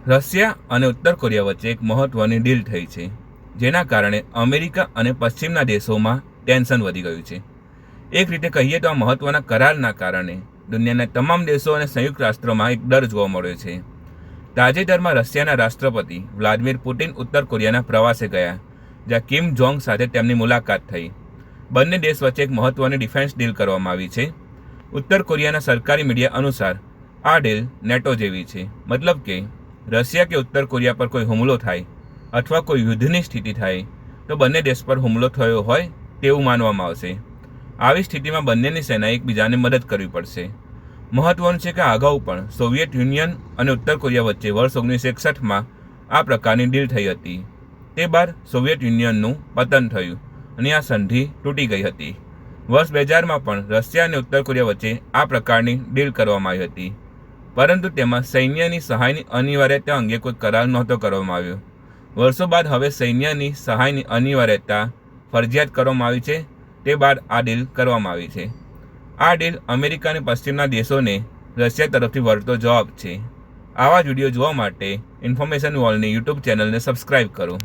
Russia અને ઉત્તર Korea વચ્ચે એક મહત્વની ડીલ થઈ છે, જેના કારણે અમેરિકા અને પશ્ચિમના દેશોમાં ટેન્શન વધી ગયું છે. એક રીતે કહીએ તો આ મહત્વના કરારના કારણે દુનિયાના તમામ દેશો અને સંયુક્ત રાષ્ટ્રોમાં એક ડર જોવા મળ્યો છે. તાજેતરમાં રશિયાના રાષ્ટ્રપતિ વ્લાદિમીર પુટિન ઉત્તર કોરિયાના પ્રવાસે ગયા, જ્યાં કિમ જોંગ સાથે તેમની મુલાકાત થઈ. બંને દેશ વચ્ચે એક મહત્વની ડિફેન્સ ડીલ કરવામાં આવી છે. ઉત્તર કોરિયાના સરકારી મીડિયા અનુસાર આ ડીલ નેટો જેવી છે, મતલબ કે રશિયા કે ઉત્તર કોરિયા પર કોઈ હુમલો થાય અથવા કોઈ યુદ્ધની સ્થિતિ થાય તો બંને દેશ પર હુમલો થયો હોય તેવું માનવામાં આવશે. આવી સ્થિતિમાં બંનેની સેનાએ એકબીજાને મદદ કરવી પડશે. મહત્વનું છે કે અગાઉ પણ સોવિયત યુનિયન અને ઉત્તર કોરિયા વચ્ચે વર્ષ 1961માં આ પ્રકારની ડીલ થઈ હતી. તે બાદ સોવિયત યુનિયનનું પતન થયું અને આ સંધિ તૂટી ગઈ હતી. વર્ષ 2000માં પણ રશિયા અને ઉત્તર કોરિયા વચ્ચે આ પ્રકારની ડીલ કરવામાં આવી હતી, પરંતુ તેમાં સૈન્યની સહાયની અનિવાર્યતા અંગે કોઈ કરાર નહોતો કરવામાં આવ્યો. વર્ષો બાદ હવે સૈન્યની સહાયની અનિવાર્યતા ફરજિયાત કરવામાં આવી છે. તે બાદ આ ડીલ કરવામાં આવી છે. આ ડીલ અમેરિકા અને પશ્ચિમના દેશોને રશિયા તરફથી વળતો જવાબ છે. આવા જ વિડીયો જોવા માટે ઇન્ફોર્મેશન વોલની યુટ્યુબ ચેનલને સબસ્ક્રાઈબ કરો.